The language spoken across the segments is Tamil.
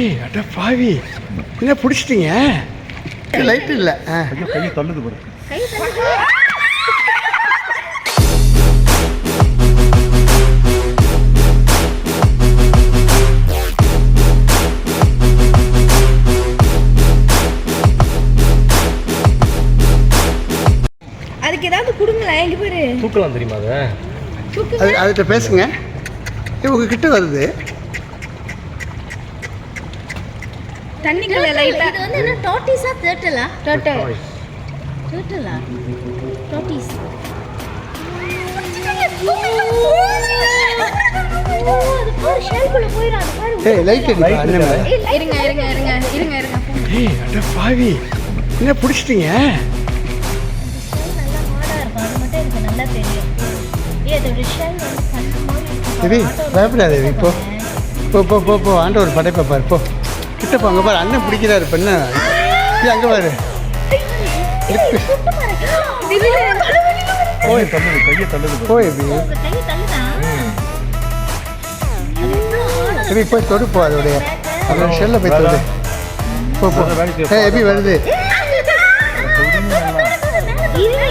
ஏய் அட பாவி, என்ன பிடிச்சிட்டீங்க? லைட் இல்லை. கையை தள்ளுது பாரு. அதுக்கு ஏதாவது கொடுங்களேன். எங்க பேரு தூக்கலாம் தெரியுமா? அது அதுகிட்ட பேசுங்க. உங்ககிட்ட வருது தண்ணிக்குள்ள லைட்டா. இது வந்து என்ன டார்டிஸா டர்ட்டிலா? டர்ட்டில். டர்ட்டிலா? டார்டிஸ். அது பாரு ஷெல்குள்ள போயிராது பாரு. ஏய் லைட் அடி அண்ணே. இருங்க இருங்க இருங்க இருங்க இருங்க. ஏய் அட பாவி, என்ன பிடிச்சிட்டீங்க? நல்லா ஹார்டா இருக்கும். அது மட்டும் எனக்கு நல்லா தெரியும். அதோட ஷெல் வந்து கண்ணு மாதிரி இருக்கும். தேவி பயப்படாத தேவி, போ போ போ போ போ. ஆண்டவர் படைப்பை பாரு, போ கிட்ட போ. அங்கே பாரு அண்ணன் பிடிக்கிறாரு. இப்போ என்ன அங்கே பாரு. போய் தள்ளுது, கையை தள்ளுது. போய் எப்படி கையை தள்ளுதா? எப்படி போய் தொடு, போ அதோடைய அதோட ஷெல்லை போய் தொடு. போ போ. ஏ எப்படி வருது?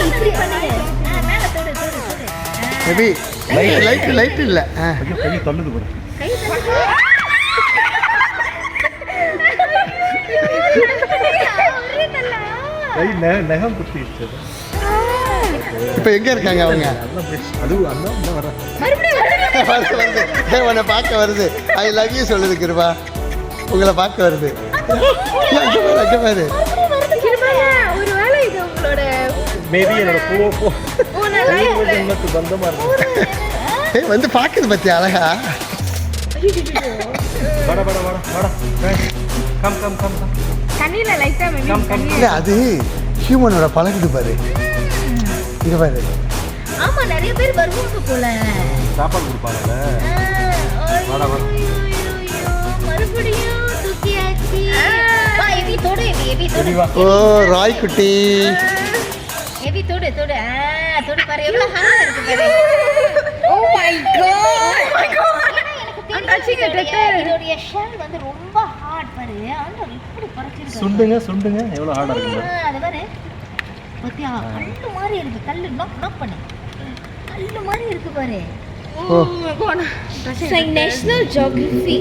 இப்படி பண்ணுங்க. மேல தொடு தொடு தொடு. எப்படி லைட் லைட் லைட் இல்லை. கையை தள்ளுது பாரு. கை தள்ளுதா? கை நகம் குத்திடுச்சு. இப்போ எங்கே இருக்காங்க அவங்க? அது அந்த வர வருது வருது. ஏ உன்னை பார்க்க வருது. ஐ லவ் யூ சொல்லுது கிருபா. உங்களை பார்க்க வருது. அங்கே பாரு அங்கே பாரு. ஒருவேளை இது உங்களோட மேபி என்னோட போ பந்தமா இருக்கு. ஏய் வந்து பார்க்குது பத்தி அழகா. வாடா வாடா வாடா வாடா. Come come come come. தண்ணியில லைட்டா இல்லை அது ஹியூமனோட பழகுது பாரு. இங்கே பாரு. ஆமா நிறைய பேர் வருவாங்க போல. சாப்பாடு கொடுப்பாங்கல்ல. வாடா வாடா. மறுபடியும் தூக்கியாச்சு. வா எவி தொடு எவி தொடு. ஓ ராய் குட்டி. எவி தொடு தொடு. தொடு பாரு எவ்வளவு ஹார்டா இருக்கு பாரு. Oh my god. Oh my god. இதோட ஷெல் வந்து ரொம்ப ஹார்ட் பாரு. ஆண்டவர் இப்படி பறச்சிருக்கு. சுண்டுங்க சுண்டுங்க எவ்வளவு ஹார்டா இருக்கு. அது பாரு. பத்தியா கல்லு மாதிரி இருக்கு. கல்லு நாக் பண்ணு. கல்லு மாதிரி இருக்கு பாரு. ஓ நேஷனல் ஜியோகிராஃபி.